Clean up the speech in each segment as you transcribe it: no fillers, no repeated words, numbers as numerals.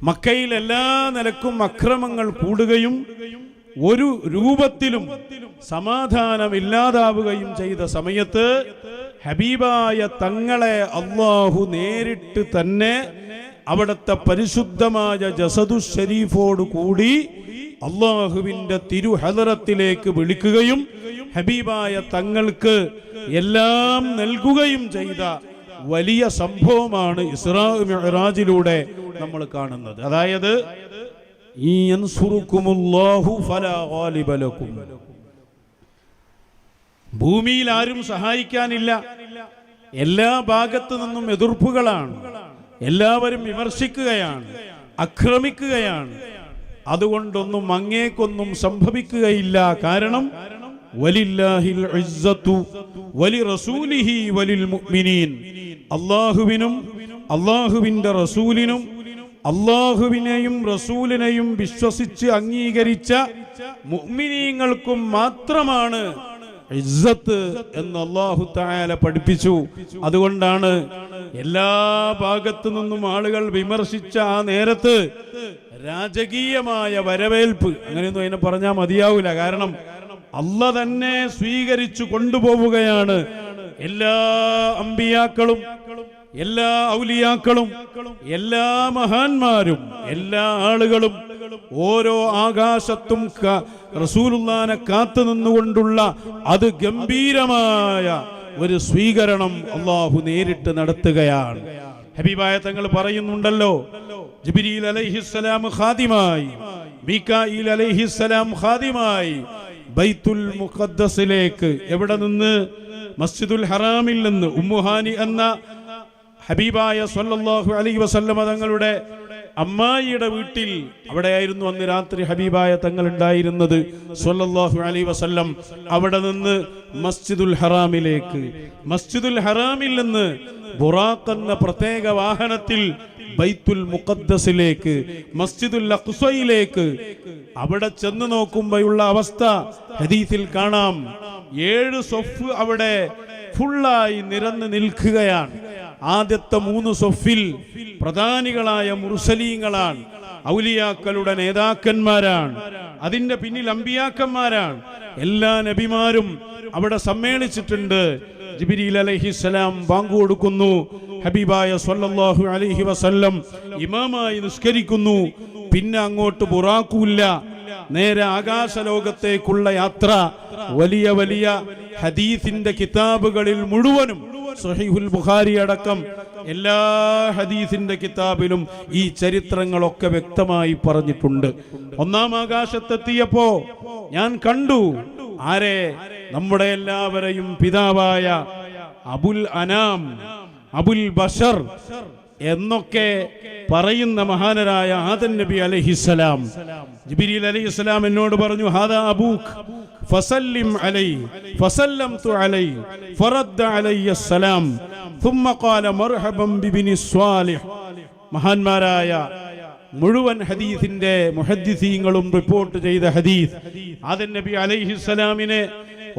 മക്കയിൽ എല്ലാ നിലക്കും അക്രമങ്ങൾ കൂടുകയും ഒരു രൂപത്തിലും സമാധാനമില്ലാതാവുകയും ചെയ്ത സമയത്ത് ഹബീബായ തങ്ങളെ അല്ലാഹു നേരിട്ട് തന്നെ അവിടുത്തെ പരിശുദ്ധമായ ജസദു ഷരീഫോട് കൂടി അല്ലാഹുവിന്റെ തിരുഹദറത്തിലേക്ക് വിളിക്കുകയും ഹബീബായ തങ്ങൾക്ക് എല്ലാം നൽകുകയും ചെയ്ത വലിയ സംഭവമാണ് ഇസ്രാ മിഅ്റാജിലൂടെ നമ്മൾ കാണുന്നത്. അതായത് ഭൂമിയിൽ ആരും സഹായിക്കാനില്ല, എല്ലാ ഭാഗത്തു നിന്നും എതിർപ്പുകളാണ്, എല്ലാവരും വിമർശിക്കുകയാണ്, ആക്രമിക്കുകയാണ്. അതുകൊണ്ടൊന്നും അങ്ങേക്കൊന്നും സംഭവിക്കുകയില്ല. കാരണം വലില്ലാഹിൽ ഇസ്സത്തു വലിറസൂലിഹി വലിൽ മുഅ്മിനീൻ, അല്ലാഹുവിനും അല്ലാഹുവിന്റെ റസൂലിനും അല്ലാഹുവിനെയും റസൂലിനെയും വിശ്വസിച്ച് അംഗീകരിച്ച മുഅ്മിനീങ്ങൾക്കും മാത്രമാണ് ഇസ്സത്ത് എന്ന് അല്ലാഹു തആല പഠിപ്പിച്ചു. അതുകൊണ്ടാണ് എല്ലാ ഭാഗത്തു നിന്നും ആളുകൾ വിമർശിച്ച ആ നേരത്ത് രാജകീയമായ വരവേൽപ്പ്, അങ്ങനെയൊന്നും അതിനെ പറഞ്ഞാൽ മതിയാവില്ല. കാരണം അല്ലാഹ് തന്നെ സ്വീകരിച്ചു കൊണ്ടുപോവുകയാണ്. എല്ലാ അമ്പിയാക്കളും എല്ലാ ഔലിയാക്കളും എല്ലാ മഹാന്മാരും എല്ലാ ആളുകളും ഓരോ ആകാശത്തും റസൂലുള്ളാഹിനെ കാത്തു നിന്നുകൊണ്ടുള്ള അത് ഗംഭീരമായ ഒരു സ്വീകരണം അല്ലാഹു നേരിട്ട് നടത്തുകയാണ്. ഹബീബായ തങ്ങൾ പറയുന്നുണ്ടല്ലോ, ജിബ്രീൽ അലൈഹിസ്സലാം ഖാദിമായി, മീകായിൽ അലൈഹിസ്സലാം ഖാദിമായി ബൈത്തുൽ മുഖദ്ദസിലേക്ക്, എവിടെ നിന്ന്? മസ്ജിദുൽ ഹറാമിൽ നിന്ന്. ഉമ്മുഹാനി എന്ന ഹബീബായ സ്വല്ലല്ലാഹു അലൈഹി വസല്ലമ തങ്ങളുടെ അമ്മായിയുടെ വീട്ടിൽ, അവിടെയായിരുന്നു അന്ന് രാത്രി ഹബീബായ തങ്ങൾ ഉണ്ടായിരുന്നത് സ്വല്ലല്ലാഹു അലൈഹി വസല്ലം. അവിടെ നിന്ന് മസ്ജിദുൽ ഹറാമിലേക്ക്, മസ്ജിദുൽ ഹറാമിൽ നിന്ന് ബുറാഖ് എന്ന പ്രത്യേക വാഹനത്തിൽ ബൈത്തുൽ മുഖദ്ദസിലേക്ക്, മസ്ജിദുൽ അഖ്സയിലേക്ക്. അവിടെ ചെന്ന് നോക്കുമ്പോഴുള്ള അവസ്ഥ ഹദീസിൽ കാണാം. 7 സ്വഫ് അവിടെ ഫുള്ളായി നിരന്ന് നിൽക്കുകയാണ്. ആദ്യത്തെ 3 സ്വഫിൽ പ്രധാനികളായ മുർസലീങ്ങളാണ്, ഔലിയാക്കളുടെ നേതാക്കന്മാരാണ്. അതിന്റെ പിന്നിൽ അമ്പിയാക്കന്മാരാണ്. എല്ലാ നബിമാരും അവിടെ സമ്മേളിച്ചിട്ടുണ്ട്. ജിബ്രീൽ അലൈഹിസ്സലാം ബാങ്ക് കൊടുക്കുന്നു. ഹബീബായ സ്വല്ലല്ലാഹു അലൈഹി വസല്ലം ഇമാമായി നിസ്കരിക്കുന്നു. പിന്നെ അങ്ങോട്ട് ബുറാഖുല്ല, നേരെ ആകാശലോകത്തേക്കുള്ള യാത്ര. വലിയ വലിയ ഹദീസിന്റെ കിതാബുകളിൽ മുഴുവനും, സഹീഹുൽ ബുഖാരി അടക്കം എല്ലാ ഹദീസിന്റെ കിതാബിലും ഈ ചരിത്രങ്ങളൊക്കെ വ്യക്തമായി പറഞ്ഞിട്ടുണ്ട്. 1-ാം ആകാശത്തെത്തിയപ്പോ ഞാൻ കണ്ടു ആരെ? നമ്മുടെ എല്ലാവരെയും പിതാവായ അബുൽ അനാം, അബുൽ ബഷർ എന്നൊക്കെ പറയുന്ന മഹാനരായ ആദം നബി അലൈഹിസ്സലാം. ജിബ്രീൽ അലൈഹിസ്സലാം എന്നോട് പറഞ്ഞു, ഹാദാ അബൂക്ക് ഫസല്ലിം അലൈഹി ഫസല്ലംതു അലൈഹി ഫറദ്ദ അലയ്യ സലാം ثم قال مرحبا بابن الصالح. മഹാന്മാരായ മുഴുവൻ ഹദീസിന്റെ മുഹദ്ദിസീങ്ങളും റിപ്പോർട്ട് ചെയ്ത ഹദീസ്, ആദം നബി അലൈഹിസ്സലാമിനെ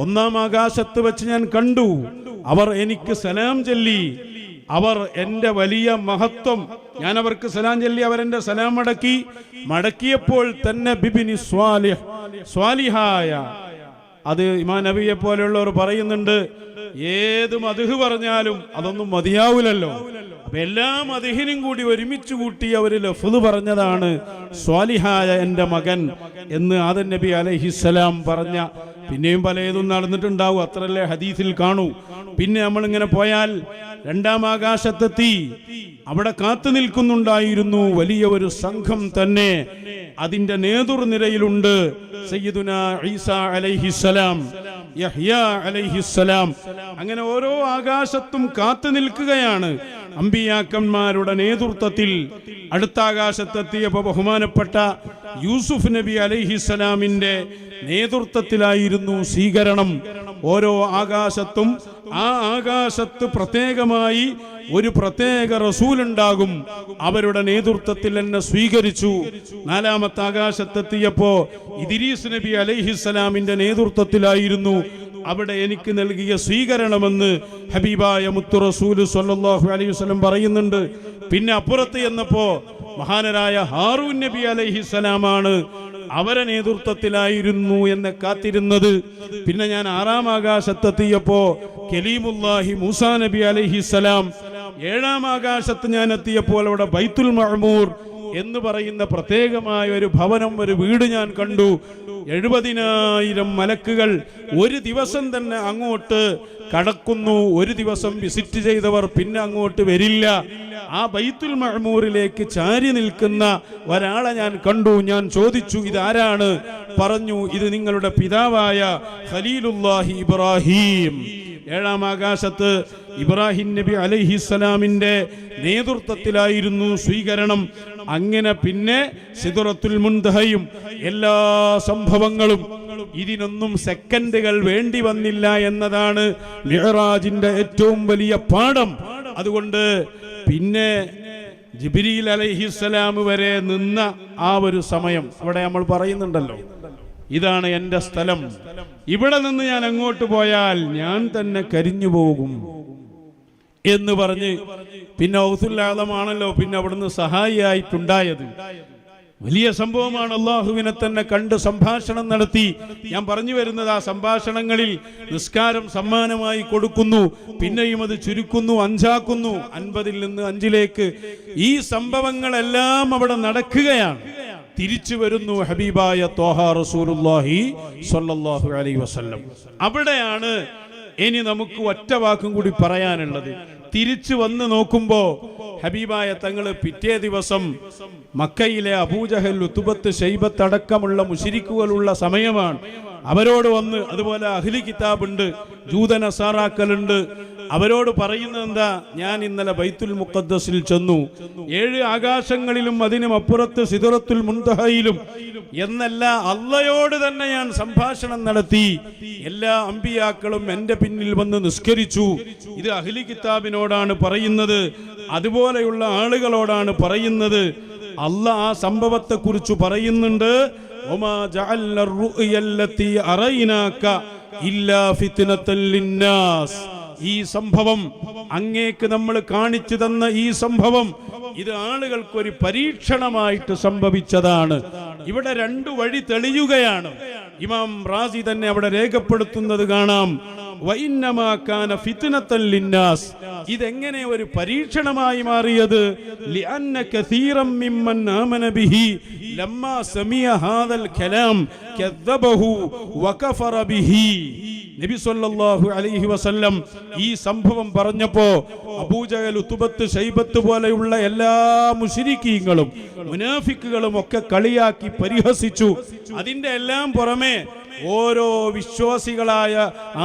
1-ാം ആകാശത്ത് വെച്ച് ഞാൻ കണ്ടു. അവർ എനിക്ക് സലാം ചൊല്ലി. അവർ എന്റെ വലിയ മഹത്വം, ഞാൻ അവർക്ക് സലാം ചൊല്ലി, അവരെന്റെ സലാം മടക്കിയപ്പോൾ തന്നെ ബിബിനി സ്വാലിഹ്, സ്വാലിഹായ. അത് ഇമാം നബിയെ പോലെയുള്ളവർ പറയുന്നുണ്ട്, ഏത് മദ്ഹ് പറഞ്ഞാലും അതൊന്നും മതിയാവില്ലല്ലോ. അപ്പൊ എല്ലാ മദ്ഹിനും കൂടി ഒരുമിച്ച് കൂട്ടി അവർ ലഫ്ള് പറഞ്ഞതാണ് സ്വാലിഹായ എന്റെ മകൻ എന്ന് ആദം നബി അലൈഹിസ്സലാം പറഞ്ഞ. പിന്നെയും പലതും നടന്നിട്ടുണ്ടാവും, അത്രല്ലേ ഹദീസിൽ കാണൂ. പിന്നെ നമ്മളിങ്ങനെ പോയാൽ 2-ാം ആകാശത്തെത്തി. അവിടെ കാത്തു നിൽക്കുന്നുണ്ടായിരുന്നു വലിയ ഒരു സംഘം തന്നെ. അതിന്റെ നേതൃനിരയിലുണ്ട് സയ്യിദുനാ ഈസാ അലൈഹിസ്സലാം, യഹ്യ അലൈഹിസ്സലാം. അങ്ങനെ ഓരോ ആകാശത്തും കാത്തു നിൽക്കുകയാണ് അമ്പിയാക്കന്മാരുടെ നേതൃത്വത്തിൽ. അടുത്ത ആകാശത്തെത്തിയപ്പോൾ ബഹുമാനപ്പെട്ട യൂസുഫ് നബി അലൈഹിസ്സലാമിന്റെ നേതൃത്വത്തിലായിരുന്നു സ്വീകരണം. ഓരോ ആകാശത്തും ആ ആകാശത്ത് പ്രത്യേകമായി ഒരു പ്രത്യേക റസൂലുണ്ടാകും. അവരുടെ നേതൃത്വത്തിൽ എന്നെ സ്വീകരിച്ചു. 4-ാമത്തെ ആകാശത്തെത്തിയപ്പോ ഇദ്രീസ് നബി അലൈഹിസ്സലാമിന്റെ നേതൃത്വത്തിലായിരുന്നു അവിടെ എനിക്ക് നൽകിയ സ്വീകരണമെന്ന് ഹബീബായ മുത്തു റസൂൽ സ്വല്ലല്ലാഹു അലൈഹി വസല്ലം പറയുന്നുണ്ട്. പിന്നെ അപ്പുറത്ത് എന്നപ്പോ മഹാനരായ ഹാറൂൻ നബി അലൈഹിസ്സലാമാണ് അവരെ നേതൃത്വത്തിലായിരുന്നു എന്നെ കാത്തിരുന്നത്. പിന്നെ ഞാൻ 6-ാം ആകാശത്തെത്തിയപ്പോ കലീമുല്ലാഹി മൂസാ നബി അലൈഹിസ്സലാം, 7-ാം ആകാശത്ത് ഞാൻ എത്തിയപ്പോൾ അവിടെ ബൈത്തുൽ മഅമൂർ എന്ന് പറയുന്ന പ്രത്യേകമായ ഒരു ഭവനം, ഒരു വീട് ഞാൻ കണ്ടു. 70,000 മലക്കുകൾ ഒരു ദിവസം തന്നെ അങ്ങോട്ട് കടക്കുന്നു. ഒരു ദിവസം വിസിറ്റ് ചെയ്തവർ പിന്നെ അങ്ങോട്ട് വരില്ല. ആ ബൈത്തുൽ മഅമൂറിലേക്ക് ചാരി നിൽക്കുന്ന ഒരാളെ ഞാൻ കണ്ടു. ഞാൻ ചോദിച്ചു, ഇതാരാണ്? പറഞ്ഞു, ഇത് നിങ്ങളുടെ പിതാവായ ഖലീലുല്ലാഹി ഇബ്രാഹിം. 7-ാം ആകാശത്ത് ഇബ്രാഹിം നബി അലൈഹിസ്സലാമിന്റെ നേതൃത്വത്തിലായിരുന്നു സ്വീകരണം. അങ്ങനെ പിന്നെ സിദ്റത്തുൽ മുൻതഹയും എല്ലാ സംഭവങ്ങളും. ഇതിനൊന്നും സെക്കൻഡുകൾ വേണ്ടി വന്നില്ല എന്നതാണ് മിഅ്റാജിന്റെ ഏറ്റവും വലിയ പാഠം. അതുകൊണ്ട് പിന്നെ ജിബ്രീൽ അലൈഹിസ്സലാം വരെ നിന്ന ആ ഒരു സമയം അവിടെ നമ്മൾ പറയുന്നുണ്ടല്ലോ, ഇതാണ് എൻ്റെ സ്ഥലം, ഇവിടെ നിന്ന് ഞാൻ അങ്ങോട്ട് പോയാൽ ഞാൻ തന്നെ കരിഞ്ഞു പോകും എന്ന് പറഞ്ഞ് പിന്നെ ഔസുൽ ആദമാണല്ലോ പിന്നെ അവിടുന്ന് സഹായിയായിട്ടുണ്ടായത്. വലിയ സംഭവമാണ്. അള്ളാഹുവിനെ തന്നെ കണ്ട് സംഭാഷണം നടത്തി. ഞാൻ പറഞ്ഞു വരുന്നത്, ആ സംഭാഷണങ്ങളിൽ നിസ്കാരം സമ്മാനമായി കൊടുക്കുന്നു, പിന്നെയും അത് ചുരുക്കുന്നു, 5 ആക്കുന്നു, 50-ൽ നിന്ന് 5-ലേക്ക്. ഈ സംഭവങ്ങളെല്ലാം അവിടെ നടക്കുകയാണ്. തിരിച്ചു വരുന്നു ഹബീബായ ത്വാഹ റസൂലുള്ളാഹി സ്വല്ലല്ലാഹു അലൈഹി വസല്ലം. അവിടെയാണ് ഇനി നമുക്ക് ഒറ്റ വാക്കും കൂടി പറയാനുള്ളത്. തിരിച്ചു വന്ന് നോക്കുമ്പോ ഹബീബായ തങ്ങള് പിറ്റേ ദിവസം മക്കയിലെ അബൂജഹൽ, ഉത്ബത്ത്, ശൈബത്ത് അടക്കമുള്ള മുശ്രിക്കുകളുള്ള സമയമാണ്. അവരോട് വന്ന്, അതുപോലെ അഹ്ലി കിതാബുണ്ട്, ജൂത നസാറാക്കളുണ്ട്, അവരോട് പറയുന്നത് എന്താ? ഞാൻ ഇന്നലെ ബൈത്തുൽ മുഖദ്ദസിൽ ചെന്നു, 7 ആകാശങ്ങളിലും അതിനും അപ്പുറത്ത് സിദ്റത്തുൽ മുൻതഹയിലും എന്നല്ല അള്ളയോട് തന്നെ ഞാൻ സംഭാഷണം നടത്തി. എല്ലാ അമ്പിയാക്കളും എന്റെ പിന്നിൽ വന്ന് നിസ്കരിച്ചു. ഇത് അഹ്ലി കിതാബിനോടാണ് പറയുന്നത്, അതുപോലെയുള്ള ആളുകളോടാണ് പറയുന്നത്. അള്ളാഹ് ആ സംഭവത്തെ കുറിച്ച് പറയുന്നുണ്ട്, വമാ ജഅൽന റുഅയല്ലതി അറൈനാക ഇല്ലാ ഫിത്നതൻ ലിന്നാസ്. ഈ സംഭവം, അങ്ങേക്ക് നമ്മൾ കാണിച്ചു തന്ന ഈ സംഭവം, ഇത് ആളുകൾക്കൊരു പരീക്ഷണമായിട്ട് സംഭവിച്ചതാണ്. ഇവിടെ 2 വഴി തെളിയുകയാണ്. ഇമാം റാസി തന്നെ അവിടെ രേഖപ്പെടുത്തുന്നത് കാണാം, വഇന്നമാ കാന ഫിത്നതൻ ലിന്നാസ്. ഇതെങ്ങനെ ഒരു പരീക്ഷണമായി മാറിയത്? ലിഅന്ന കസീറൻ മിമ്മൻ ആമന ബിഹി ലമ്മാ സമിയ ഹാദൽ കലാം കദ്ദബഹു വകഫറ ബിഹി. നബി സല്ലല്ലാഹു അലൈഹി വസല്ലം ഈ സംഭവം പറഞ്ഞപ്പോ അബൂജഹൽ, ഉത്ബത്ത്, ശൈബത്ത് പോലെയുള്ള എല്ലാ മുശ്രിക്കീങ്ങളും മുനാഫിക്കുകളും ഒക്കെ കളിയാക്കി പരിഹസിച്ചു. അതിന്റെ എല്ലാം പുറമെ ഓരോ വിശ്വാസികളായ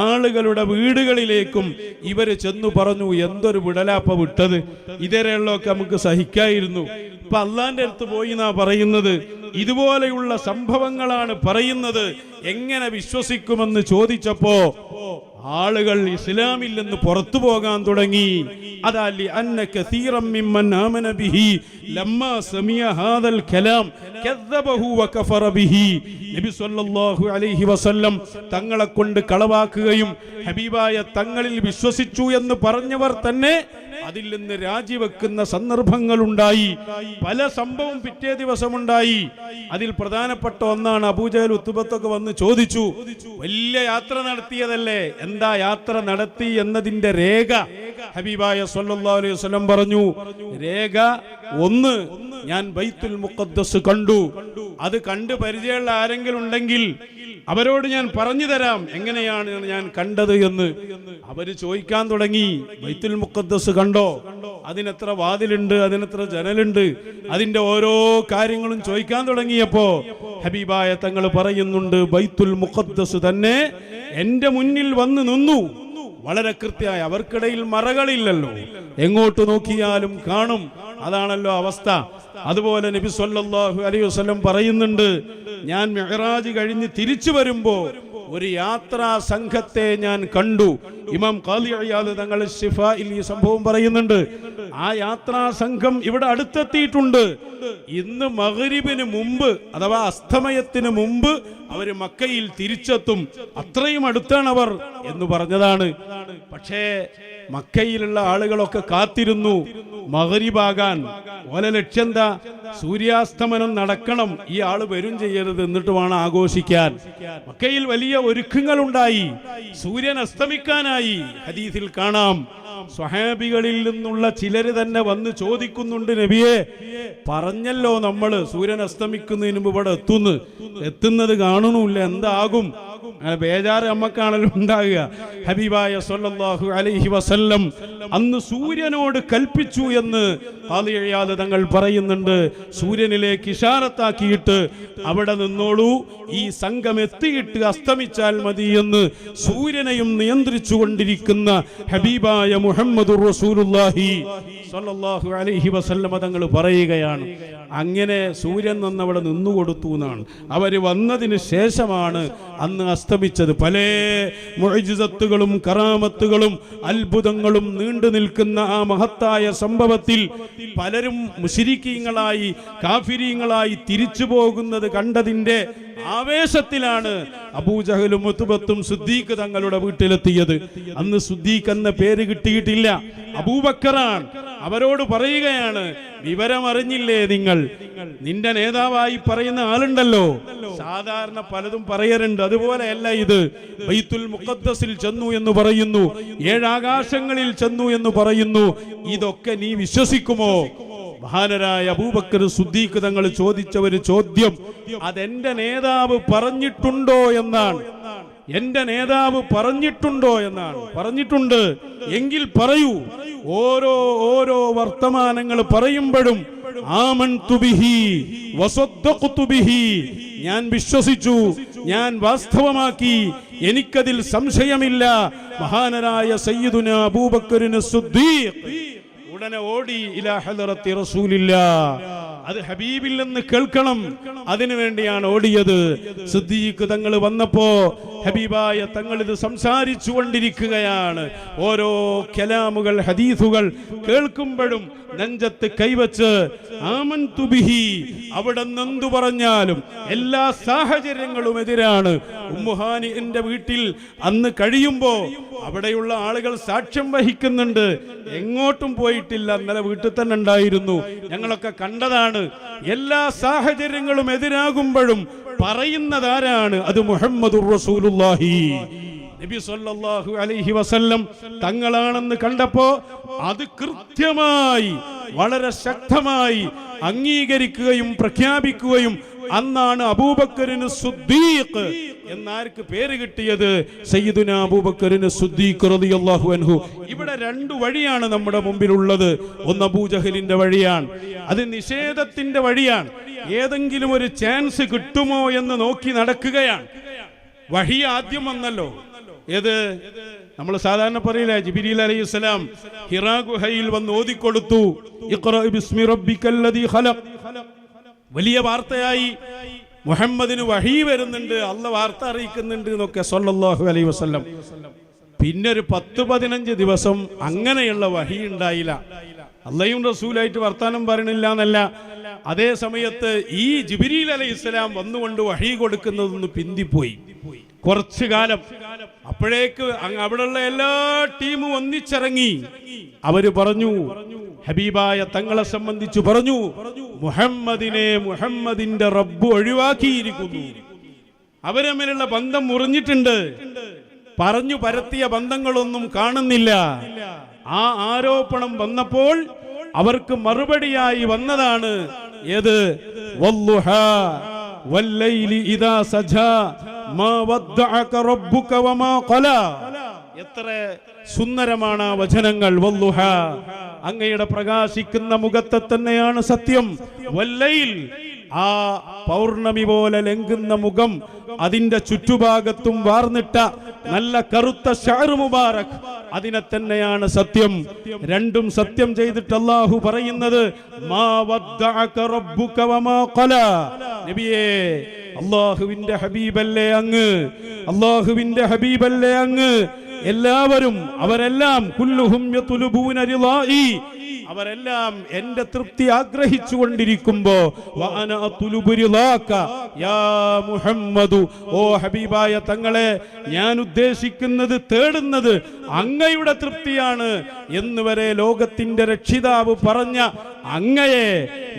ആളുകളുടെ വീടുകളിലേക്കും ഇവര് ചെന്നു പറഞ്ഞു, എന്തൊരു വിടലാപ്പ വിട്ടത്, ഇതരെയുള്ളൊക്കെ നമുക്ക് സഹിക്കായിരുന്നു. ഇപ്പൊ അള്ളാന്റെ അടുത്ത് പോയി എന്നാ പറയുന്നത്. ഇതുപോലെയുള്ള സംഭവങ്ങളാണ് പറയുന്നത്. എങ്ങനെ വിശ്വസിക്കുമെന്ന് ചോദിച്ചപ്പോ ആളുകൾ ഇസ്ലാമിൽ നിന്ന് പുറത്തു പോകാൻ തുടങ്ങി. അതല്ലി അന്ന കസീറൻ മിമ്മൻ ആമന ബിഹി ലമ്മാ സമിയ ഹാദൽ കലാം കദ്ദബഹു വകഫറ ബിഹി. നബി സല്ലല്ലാഹു അലൈഹി വസല്ലം തങ്ങളെ കൊണ്ട് കളവാക്കുകയും ഹബീബായ തങ്ങളിൽ വിശ്വസിച്ചു എന്ന് പറഞ്ഞവർ തന്നെ അതിൽ നിന്ന് രാജിവെക്കുന്ന സന്ദർഭങ്ങളുണ്ടായി. പല സംഭവം പിറ്റേ ദിവസമുണ്ടായി. അതിൽ പ്രധാനപ്പെട്ട ഒന്നാണ്, അബൂജഹൽ, ഉത്ബത്തൊക്കെ വന്ന് ചോദിച്ചു, വലിയ യാത്ര നടത്തിയതല്ലേ, എന്താ യാത്ര നടത്തി എന്നതിന്റെ രേഖ? ഹബീബായ സല്ലല്ലാഹു അലൈഹി വസല്ലം പറഞ്ഞു, രേഖ 1, ഞാൻ ബൈത്തുൽ മുഖദ്ദസ് കണ്ടു. അത് കണ്ട് പരിചയമുള്ള ആരെങ്കിലും ഉണ്ടെങ്കിൽ അവരോട് ഞാൻ പറഞ്ഞു തരാം എങ്ങനെയാണ് ഞാൻ കണ്ടത് എന്ന്. അവര് ചോദിക്കാൻ തുടങ്ങി, ബൈത്തുൽ മുഖദ്ദസ് കണ്ടോ? അതിനെത്ര വാതിലുണ്ട്, അതിനെത്ര ജനലുണ്ട്, അതിന്റെ ഓരോ കാര്യങ്ങളും ചോദിക്കാൻ തുടങ്ങിയപ്പോ ഹബീബായ തങ്ങൾ പറയുന്നുണ്ട്, ബൈത്തുൽ മുഖദ്ദസ് തന്നെ എന്റെ മുന്നിൽ വന്ന് നിന്നു. വളരെ കൃത്യമായി, അവർക്കിടയിൽ മറകളില്ലല്ലോ, എങ്ങോട്ട് നോക്കിയാലും കാണും. അതാണല്ലോ അവസ്ഥ. അതുപോലെ നബി സല്ലല്ലാഹു അലൈഹി വസല്ലം പറയുന്നുണ്ട്, ഞാൻ മിഅ്റാജ് കഴിഞ്ഞ് തിരിച്ചു വരുമ്പോ ഒരു യാത്രാ സംഘത്തെ ഞാൻ കണ്ടു. ഇമാം ഖാദി ഇയാദ് തങ്ങൾ ശിഫായിൽ ഈ സംഭവം പറയുന്നുണ്ട്. ആ യാത്രാ സംഘം ഇവിടെ അടുത്തെത്തിയിട്ടുണ്ട്. ഇന്ന് മഗ്രിബിന് മുമ്പ് അഥവാ അസ്തമയത്തിന് മുമ്പ് അവര് മക്കയിൽ തിരിച്ചെത്തും, അത്രയും അടുത്താണ് അവർ എന്ന് പറഞ്ഞതാണ്. പക്ഷേ മക്കയിലുള്ള ആളുകളൊക്കെ കാത്തിരുന്നു മഗ്രിബാകാൻ. ഓലെ ലക്ഷ്യം എന്താ? സൂര്യാസ്തമനം നടക്കണം, ഈ ആള് വരും ചെയ്യരുത്, എന്നിട്ട് വേണം ആഘോഷിക്കാൻ. മക്കയിൽ വലിയ ഒരുക്കങ്ങൾ ഉണ്ടായി, സൂര്യൻ അസ്തമിക്കാനായി. ഹദീസിൽ കാണാം, സ്വഹാബികളിൽ നിന്നുള്ള ചിലര് തന്നെ വന്ന് ചോദിക്കുന്നുണ്ട്, നബിയെ പറഞ്ഞല്ലോ നമ്മള് സൂര്യൻ അസ്തമിക്കുന്നതിന് മുമ്പ് ഇവിടെ എത്തുന്നത് കാണുന്നില്ല, എന്താകും? അങ്ങനെ ബേജാറ് നമ്മക്കാണല്ലോ ഉണ്ടാകുക. ഹബീബായ സല്ലല്ലാഹു അലൈഹി വസല്ലം അന്ന് സൂര്യനോട് കൽപ്പിച്ചു എന്ന് ഖാദി ഇയാദ് തങ്ങൾ പറയുന്നുണ്ട്. സൂര്യനിലേക്ക് ഇഷാറത്താക്കിയിട്ട് അവിടെ നിന്നോളൂ, ഈ സംഘം എത്തിയിട്ട് അസ്തമിച്ചാൽ മതി എന്ന് സൂര്യനെയും നിയന്ത്രിച്ചു കൊണ്ടിരിക്കുന്ന ഹബീബായ മുഹമ്മദുർ റസൂലുള്ളാഹി സല്ലല്ലാഹു അലൈഹി വസല്ലം തങ്ങൾ പറയുകയാണ്. അങ്ങനെ സൂര്യൻ അവിടെ നിന്നുകൊടുത്തു എന്നാണ്. അവര് വന്നതിന് ശേഷമാണ് അന്ന് അസ്തമിച്ചത്. പല മുഅ്ജിസത്തുകളും കറാമത്തുകളും അത്ഭുതങ്ങളും നീണ്ടു നിൽക്കുന്ന ആ മഹത്തായ സംഭവത്തിൽ പലരും മുശ്രിക്കീങ്ങളായി കാഫിരീങ്ങളായി തിരിച്ചു പോകുന്നത് കണ്ടതിന്റെ ആവേശത്തിലാണ് അബൂജഹലും ഉത്ബത്തും സിദ്ദീഖ് തങ്ങളുടെ വീട്ടിലെത്തിയത്. അന്ന് സിദ്ദീഖ് എന്ന പേര് കിട്ടിയിട്ടില്ല, അബൂബക്കറാണ്. അവരോട് പറയുകയാണ്, വിവരമറിഞ്ഞില്ലേ നിങ്ങൾ? നിന്റെ നേതാവായി പറയുന്ന ആളുണ്ടല്ലോ, സാധാരണ പലതും പറയാറുണ്ട്, അതുപോലെയല്ല ഇത്. ബൈത്തുൽ മുഖദ്ദസിൽ ചെന്നു എന്ന് പറയുന്നു, 7 ആകാശങ്ങളിൽ ചെന്നു എന്ന് പറയുന്നു. ഇതൊക്കെ നീ വിശ്വസിക്കുമോ? മഹാനരായ അബൂബക്കർ സിദ്ദീഖ് തങ്ങൾ ചോദിച്ച ഒരു ചോദ്യം, അതെന്റെ നേതാവ് പറഞ്ഞിട്ടുണ്ടോ എന്നാണ്. എന്റെ നേതാവ് പറഞ്ഞിട്ടുണ്ടോ എന്നാണ്. പറഞ്ഞിട്ടുണ്ട് എങ്കിൽ പറയൂ. ഓരോ വർത്തമാനങ്ങൾ പറയുമ്പോഴും ആമൻതു ബിഹി വസദ്ദഖ്തു ബിഹി, ഞാൻ വിശ്വസിച്ചു, ഞാൻ വാസ്തവമാക്കി, എനിക്കതിൽ സംശയമില്ല. മഹാനരായ സയ്യിദുനാ അബൂബക്കറിന് സിദ്ദീഖ് ഉടനെ ഓടി ഇലാ ഹദറത്തി റസൂലില്ലാഹ്, അത് ഹബീബിൽ നിന്ന് കേൾക്കണം, അതിനു വേണ്ടിയാണ് ഓടിയത്. സിദ്ദീഖ് തങ്ങൾ വന്നപ്പോ ഹബീബായ തങ്ങൾ ഇത് സംസാരിച്ചു കൊണ്ടിരിക്കുകയാണ്. ഓരോ കലാമുകൾ ഹദീസുകൾ കേൾക്കുമ്പോഴും നെഞ്ചത്ത് കൈവച്ച് ആമൻതു ബിഹി, അവിടെ എന്തു പറഞ്ഞാലും എല്ലാ സാഹചര്യങ്ങളും എതിരാണ്. ഉമ്മുഹാനിന്റെ വീട്ടിൽ അന്ന് കഴിയുമ്പോ അവിടെയുള്ള ആളുകൾ സാക്ഷ്യം വഹിക്കുന്നുണ്ട്, എങ്ങോട്ടും പോയിട്ടില്ല, ഇന്നലെ വീട്ടിൽ തന്നെ ഉണ്ടായിരുന്നു, ഞങ്ങളൊക്കെ കണ്ടതാണ്. എല്ലാ സാഹചര്യങ്ങളും എതിരാകുമ്പോഴും പറയുന്നതാരാണ്? അത് മുഹമ്മദുർ റസൂലുള്ളാഹി നബി സല്ലല്ലാഹു അലൈഹി വസല്ലം തങ്ങളാണെന്ന് കണ്ടപ്പോ അത് കൃത്യമായി വളരെ ശക്തമായി അംഗീകരിക്കുകയും പ്രഖ്യാപിക്കുകയും അന്നാണ് അബൂബക്കറിന് സിദ്ദീഖ് എന്നാർക്ക് പേര് കിട്ടിയത്? സയ്യിദുനാ അബൂബക്കറിന് സിദ്ദീഖ് റളിയല്ലാഹു അൻഹു. ഇവിടെ 2 വഴിയാണ് നമ്മുടെ മുമ്പിലുള്ളത്. ഒന്ന് അബൂജഹലിന്റെ വഴിയാണ്, അത് നിഷേധത്തിന്റെ വഴിയാണ്. ഏതെങ്കിലും ഒരു ചാൻസ് കിട്ടുമോ എന്ന് നോക്കി നടക്കുകയാണ്. വഹി ആദ്യം വന്നല്ലോ. ഏത്? നമ്മൾ സാധാരണ പറയില്ല, ജിബ്രീൽ അലൈഹിസ്സലാം ഹിറാ ഗുഹയിൽ വന്ന് ഓതിക്കൊടുത്തു, ഇഖ്റാ ബിസ്മി റബ്ബിക്കല്ലദീ ഖലഖ്. വലിയ വാർത്തയായി. മുഹമ്മദിന് വഹി വരുന്നുണ്ട്, അല്ലാഹു വാർത്ത അറിയിക്കുന്നുണ്ട് എന്നൊക്കെ സല്ലല്ലാഹു അലൈഹി വസല്ലം. പിന്നെ ഒരു 10-15 ദിവസം അങ്ങനെയുള്ള വഹി ഉണ്ടായില്ല. അല്ലാഹുവും റസൂലായിട്ട് വർത്താനം പറയണില്ല എന്നല്ല, അതേ സമയത്ത് ഈ ജിബ്രീൽ അലൈഹിസ്സലാം വന്നുകൊണ്ട് വഹി കൊടുക്കുന്നതൊന്ന് പിന്തിപ്പോയി കുറച്ചു കാലം. അപ്പോഴേക്ക് അവിടെയുള്ള എല്ലാ ടീമും ഒന്നിച്ചിറങ്ങി. അവര് പറഞ്ഞു, ഹബീബായ തങ്ങളെ സംബന്ധിച്ചു പറഞ്ഞു, മുഹമ്മദിന്റെ റബ്ബ് ഒഴിവാക്കിയിരിക്കുന്നു, അവര് തമ്മിലുള്ള ബന്ധം മുറിഞ്ഞിട്ടുണ്ട്, പറഞ്ഞു പരത്തിയ ബന്ധങ്ങളൊന്നും കാണുന്നില്ല. ആ ആരോപണം വന്നപ്പോൾ അവർക്ക് മറുപടിയായി വന്നതാണ് ഏത്? വല്ലുഹാ വല്ലൈലി ഇദാ സജാ മാ വദ്ദഅക റബ്ബുക വമാ ഖലാ. എത്ര സുന്ദരമാണ് ആ വചനങ്ങൾ. വല്ലുഹ, അങ്ങയുടെ പ്രകാശിക്കുന്ന മുഖത്തെ തന്നെയാണ് സത്യം. വല്ലൈൽ, ആ പൗർണമി പോലെ ലംഘുന്ന മുഖം, അതിന്റെ ചുറ്റുഭാഗത്തും വാർന്നിട്ട നല്ല കറുത്ത ഷഅർ മുബാറക്, അതിനെ തന്നെയാണ് സത്യം. രണ്ടും സത്യം ചെയ്തിട്ട് അല്ലാഹു പറയുന്നത് മാ വദ്ദഅക റബ്ബുക വമാ ഖലാ. നബിയേ, അല്ലാഹുവിന്റെ ഹബീബല്ലേ അങ്ങ്, അല്ലാഹുവിന്റെ ഹബീബല്ലേ അങ്ങ്. എല്ലാവരും അവരെല്ലാം കുല്ലുഹും യത്ലുബൂന റിളാഇ, അവരെല്ലാം എന്റെ തൃപ്തി ആഗ്രഹിച്ചു കൊണ്ടിരിക്കുമ്പോ വഅന അത്ലുബു റിളാക യാ മുഹമ്മദു, ഓ ഹബീബായ തങ്ങളെ, ഞാൻ ഉദ്ദേശിക്കുന്നത്, തേടുന്നത് അങ്ങയുടെ തൃപ്തിയാണ് എന്ന് വരെ ലോകത്തിന്റെ രക്ഷിതാവ് പറഞ്ഞ അങ്ങയെ,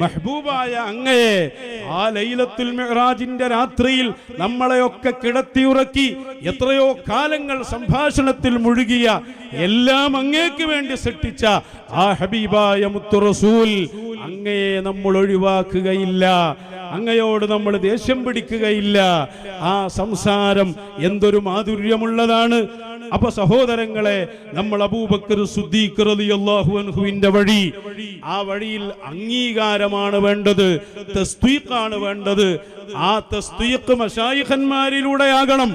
മഹ്ബൂബായ അങ്ങയെ, ആ ലൈലത്തുൽ മിഅ്റാജിന്റെ രാത്രിയിൽ നമ്മളെയൊക്കെ കിടത്തിയുറക്കി എത്രയോ കാലങ്ങൾ സംഭാഷണത്തിൽ മുഴുകിയ, എല്ലാം അങ്ങേക്ക് വേണ്ടി സൃഷ്ടിച്ച ആ ഹബീബായ മുത്തു റസൂൽ, അങ്ങയെ നമ്മൾ ഒഴിവാക്കുകയില്ല, അങ്ങയോട് നമ്മൾ ദേഷ്യം പിടിക്കുകയില്ല. ആ സംസാരം എന്തൊരു മാധുര്യമുള്ളതാണ്. അപ്പൊ സഹോദരങ്ങളെ, നമ്മൾ അബൂബക്കർ സിദ്ദീഖ് റളിയല്ലാഹു അൻഹുവിന്റെ വഴി, ആ വഴിയിൽ അംഗീകാരമാണ് വേണ്ടത്, തസ്ദീഖാണ് വേണ്ടത്. ആ തസ്ദീഖ് മശായിഖന്മാരിലൂടെയാകണം.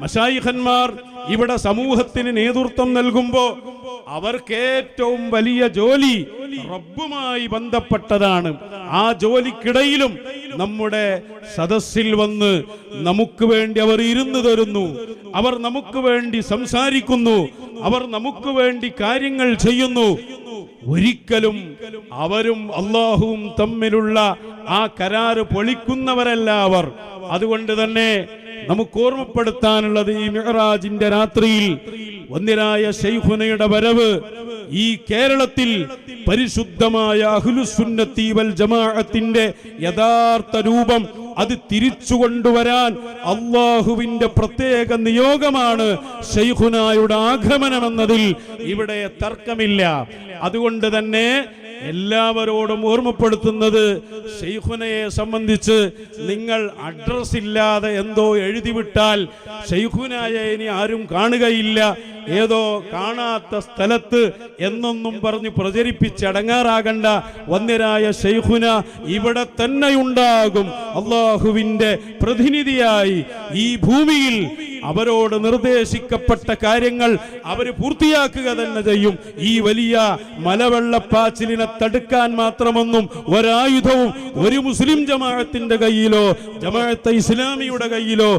മശായിഖന്മാർ ഇവിടെ സമൂഹത്തിന് നേതൃത്വം നൽകുമ്പോ അവർക്ക് ഏറ്റവും വലിയ ജോലി റബ്ബുമായി ബന്ധപ്പെട്ടതാണ്. ആ ജോലിക്കിടയിലും നമ്മുടെ സദസ്സിൽ വന്ന് നമുക്ക് വേണ്ടി അവർ ഇരുന്നു തരുന്നു, അവർ നമുക്ക് വേണ്ടി സംസാരിക്കുന്നു, അവർ നമുക്ക് വേണ്ടി കാര്യങ്ങൾ ചെയ്യുന്നു. ഒരിക്കലും അവരും അല്ലാഹുവും തമ്മിലുള്ള ആ കരാറ് പൊളിക്കുന്നവരല്ല അവർ. അതുകൊണ്ട് തന്നെ നമുക്ക് ഓർമ്മപ്പെടുത്താനുള്ളത്, ഈ മിഅ്റാജിന്റെ രാത്രിയിൽ വന്ദ്യരായ ശൈഖുനയുടെ വരവ് ഈ കേരളത്തിൽ പരിശുദ്ധമായ അഹ്ലുസുന്നത്തി വൽ ജമാഅത്തിന്റെ യഥാർത്ഥ രൂപം അത് തിരിച്ചു കൊണ്ടുവരാൻ അല്ലാഹുവിന്റെ പ്രത്യേക നിയോഗമാണ് ശൈഖുനായുടെ ആഗമനമെന്നതിൽ ഇവിടെ തർക്കമില്ല. അതുകൊണ്ട് തന്നെ എല്ലാവരോടും ഓർമ്മപ്പെടുത്തുന്നത്, ശൈഖുനയെ സംബന്ധിച്ച് നിങ്ങൾ അഡ്രസ് ഇല്ലാതെ എന്തോ എഴുതിവിട്ടാൽ ശൈഖുനായെ ഇനി ആരും കാണുകയില്ല, ഏതോ കാണാത്ത സ്ഥലത്ത് എന്നൊന്നും പറഞ്ഞ് പ്രചരിപ്പിച്ചടങ്ങാറാകണ്ട. വന്ദ്യരായ ശൈഖുന ഇവിടെ തന്നെയുണ്ടാകും, അല്ലാഹുവിന്റെ പ്രതിനിധിയായി ഈ ഭൂമിയിൽ. അവരോട് നിർദ്ദേശിക്കപ്പെട്ട കാര്യങ്ങൾ അവർ പൂർത്തിയാക്കുക തന്നെ ചെയ്യും. ഈ വലിയ മലവെള്ളപ്പാച്ചിലിനെ തടുക്കാൻ മാത്രമൊന്നും ഒരായുധവും ഒരു മുസ്ലിം ജമാഅത്തിന്റെ കയ്യിലോ ജമാഅത്തെ ഇസ്ലാമിയുടെ കയ്യിലോ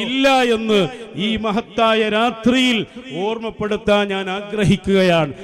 ഇല്ല എന്ന് ഈ മഹത്തായ രാത്രിയിൽ ഓർമ്മപ്പെടുത്താൻ ഞാൻ ആഗ്രഹിക്കുകയാണ്.